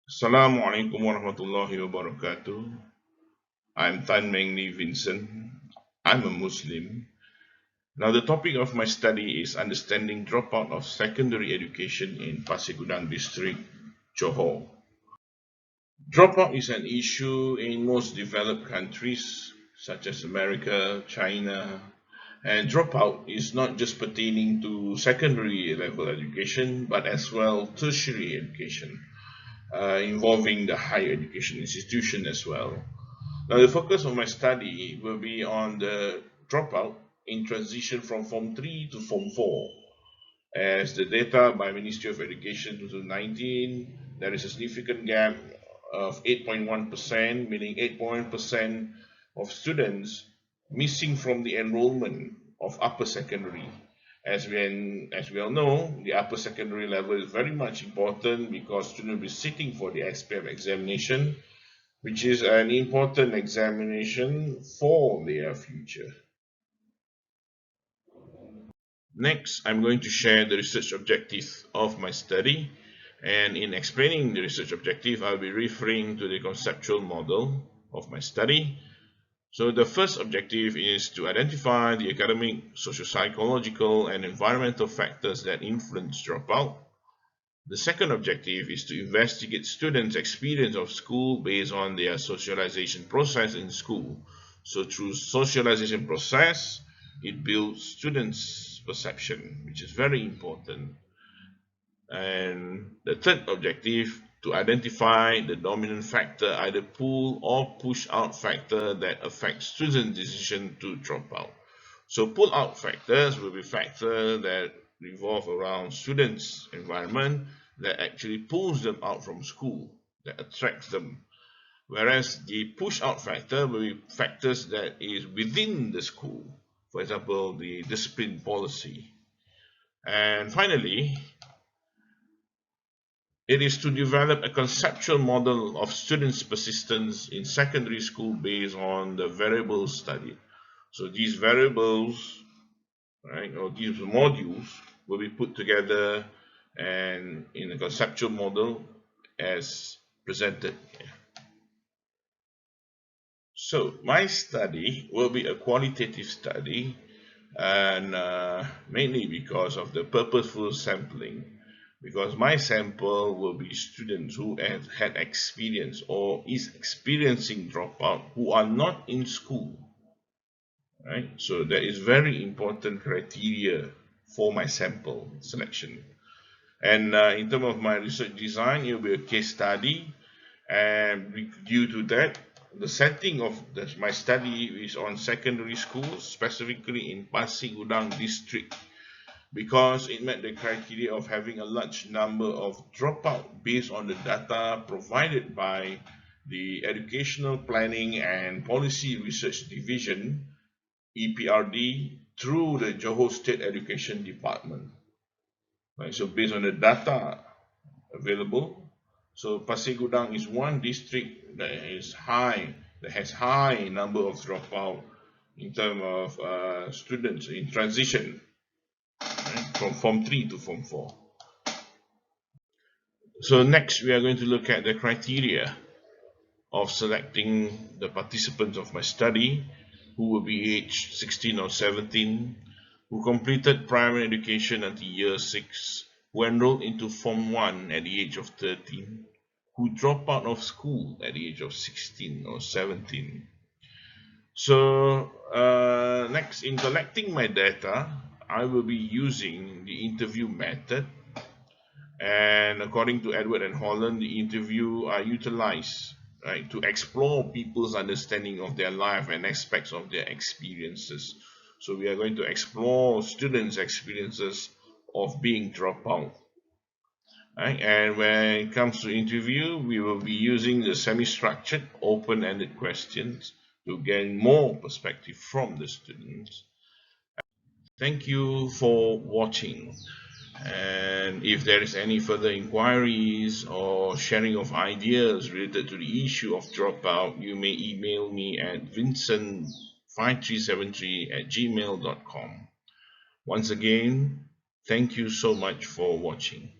Assalamualaikum warahmatullahi wabarakatuh. I'm Tan Meng Ni Vincent. I'm a Muslim. Now, the topic of my study is understanding dropout of secondary education in Pasir Gudang district, Johor. Dropout is an issue in most developed countries such as America, China, and dropout is not just pertaining to secondary level education but as well tertiary education, involving the higher education institution as well. Now, the focus of my study will be on the dropout in transition from Form 3 to Form 4. As the data by Ministry of Education 2019, there is a significant gap of 8.1%, meaning 8.1% of students missing from the enrollment of upper secondary. As we all know, the upper secondary level is very much important because students will be sitting for the SPF examination, which is an important examination for their future. Next, I'm going to share the research objective of my study, and in explaining the research objective, I'll be referring to the conceptual model of my study. So the first objective is to identify the academic, socio-psychological, and environmental factors that influence dropout. The second objective is to investigate students' experience of school based on their socialization process in school. So through socialization process, it builds students' perception, which is very important. And the third objective, to identify the dominant factor, either pull or push out factor that affects students' decision to drop out. So pull out factors will be factors that revolve around students' environment that actually pulls them out from school, that attracts them. Whereas the push out factor will be factors that is within the school, for example, the discipline policy. And finally, it is to develop a conceptual model of students' persistence in secondary school based on the variables studied. So these variables, right, or these modules will be put together and in a conceptual model as presented here. So my study will be a qualitative study, and mainly because of the purposeful sampling, because my sample will be students who have had experience or is experiencing dropout who are not in school, right? So that is very important criteria for my sample selection. And in terms of my research design, it will be a case study, and due to that, the setting of my study is on secondary schools, specifically in Pasir Gudang district, because it met the criteria of having a large number of dropout based on the data provided by the Educational Planning and Policy Research Division, EPRD, through the Johor State Education Department. Right, so based on the data available, so Pasir Gudang is one district that has high number of dropout in terms of students in transition, right, from Form 3 to Form 4. So next we are going to look at the criteria of selecting the participants of my study, who will be aged 16 or 17, who completed primary education until year 6, who enrolled into Form 1 at the age of 13, who dropped out of school at the age of 16 or 17. So next, in collecting my data, I will be using the interview method, and according to Edward and Holland, the interview are utilized, right, to explore people's understanding of their life and aspects of their experiences. So we are going to explore students' experiences of being dropped out. Right? And when it comes to interview, we will be using the semi-structured, open-ended questions to gain more perspective from the students. Thank you for watching. And if there is any further inquiries or sharing of ideas related to the issue of dropout, you may email me at vincent5373@gmail.com. Once again, thank you so much for watching.